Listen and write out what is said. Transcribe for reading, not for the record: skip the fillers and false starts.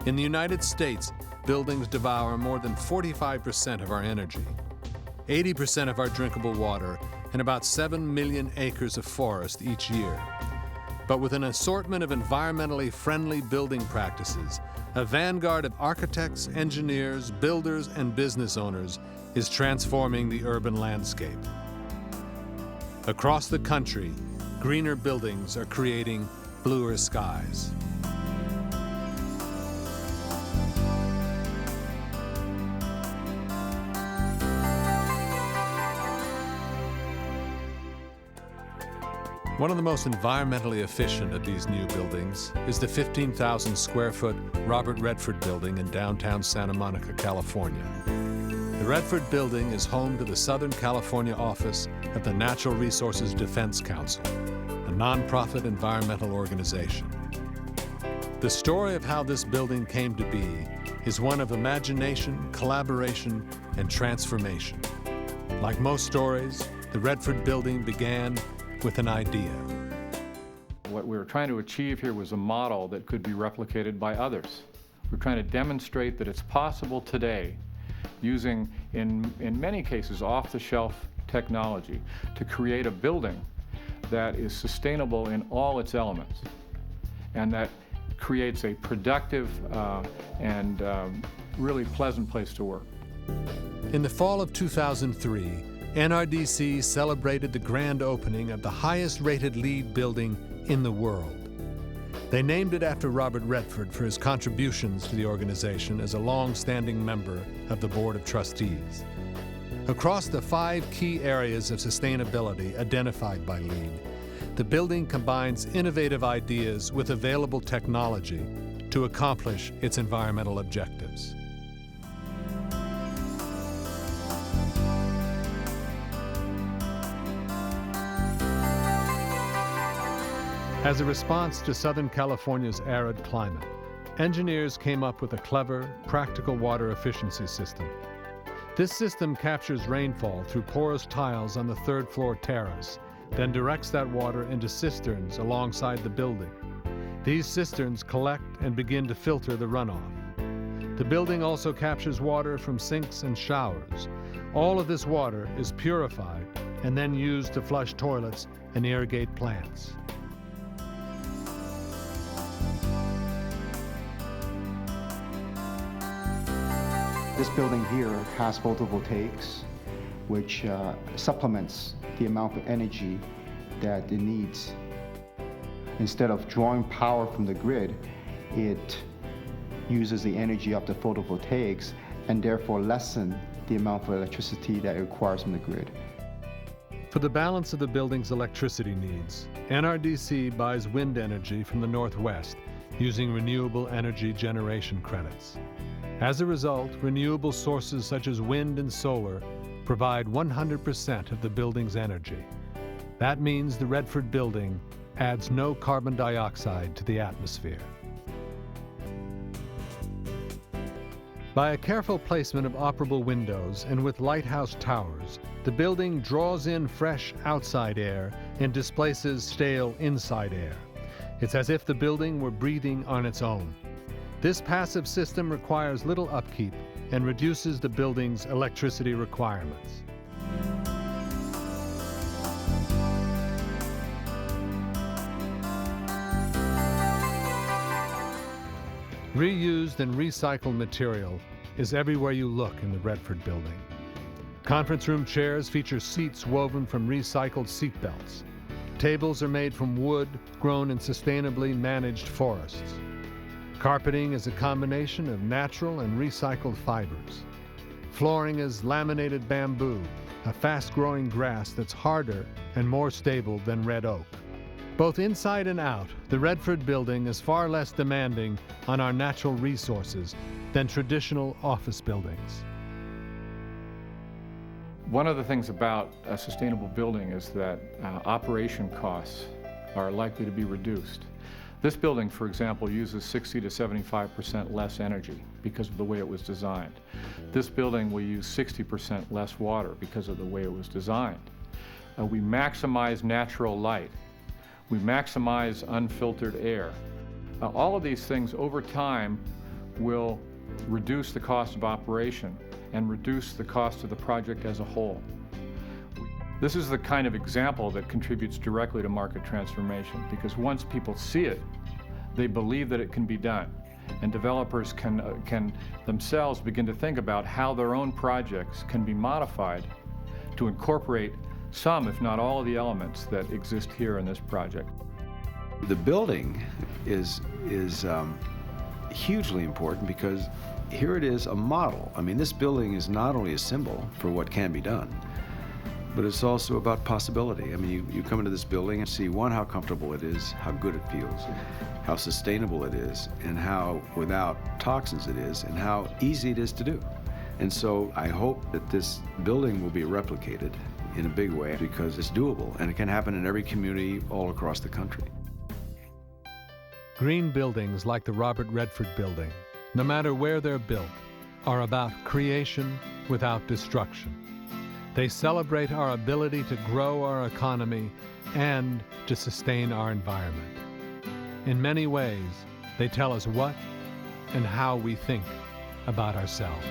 In the United States, buildings devour more than 45% of our energy, 80% of our drinkable water, and about 7 million acres of forest each year. But with an assortment of environmentally friendly building practices, a vanguard of architects, engineers, builders, and business owners is transforming the urban landscape. Across the country, greener buildings are creating bluer skies. One of the most environmentally efficient of these new buildings is the 15,000 square foot Robert Redford building in downtown Santa Monica, California. The Redford building is home to the Southern California office of the Natural Resources Defense Council, a nonprofit environmental organization. The story of how this building came to be is one of imagination, collaboration, and transformation. Like most stories, the Redford building began with an idea. What we were trying to achieve here was a model that could be replicated by others. We're trying to demonstrate that it's possible today, using, in many cases, off-the-shelf technology, to create a building that is sustainable in all its elements, and that creates a productive and really pleasant place to work. In the fall of 2003, NRDC celebrated the grand opening of the highest-rated LEED building in the world. They named it after Robert Redford for his contributions to the organization as a long-standing member of the Board of Trustees. Across the 5 key areas of sustainability identified by LEED, the building combines innovative ideas with available technology to accomplish its environmental objectives. As a response to Southern California's arid climate, engineers came up with a clever, practical water efficiency system. This system captures rainfall through porous tiles on the 3rd floor terrace, then directs that water into cisterns alongside the building. These cisterns collect and begin to filter the runoff. The building also captures water from sinks and showers. All of this water is purified and then used to flush toilets and irrigate plants. This building here has photovoltaics, which supplements the amount of energy that it needs. Instead of drawing power from the grid, it uses the energy of the photovoltaics and therefore lessen the amount of electricity that it requires from the grid. For the balance of the building's electricity needs, NRDC buys wind energy from the Northwest using renewable energy generation credits. As a result, renewable sources such as wind and solar provide 100% of the building's energy. That means the Redford building adds no carbon dioxide to the atmosphere. By a careful placement of operable windows and with lighthouse towers, the building draws in fresh outside air and displaces stale inside air. It's as if the building were breathing on its own. This passive system requires little upkeep and reduces the building's electricity requirements. Reused and recycled material is everywhere you look in the Redford building. Conference room chairs feature seats woven from recycled seat belts. Tables are made from wood grown in sustainably managed forests. Carpeting is a combination of natural and recycled fibers. Flooring is laminated bamboo, a fast-growing grass that's harder and more stable than red oak. Both inside and out, the Redford building is far less demanding on our natural resources than traditional office buildings. One of the things about a sustainable building is that operation costs are likely to be reduced. This building, for example, uses 60 to 75% less energy because of the way it was designed. This building will use 60% less water because of the way it was designed. We maximize natural light. We maximize unfiltered air. All of these things over time will reduce the cost of operation and reduce the cost of the project as a whole. This is the kind of example that contributes directly to market transformation, because once people see it, they believe that it can be done. And developers can themselves begin to think about how their own projects can be modified to incorporate some, if not all, of the elements that exist here in this project. The building is hugely important because here it is, a model. I mean, this building is not only a symbol for what can be done, but it's also about possibility. I mean, you come into this building and see, one, how comfortable it is, how good it feels, how sustainable it is, and how without toxins it is, and how easy it is to do. And so I hope that this building will be replicated in a big way because it's doable, and it can happen in every community all across the country. Green buildings like the Robert Redford Building, no matter where they're built, are about creation without destruction. They celebrate our ability to grow our economy and to sustain our environment. In many ways, they tell us what and how we think about ourselves.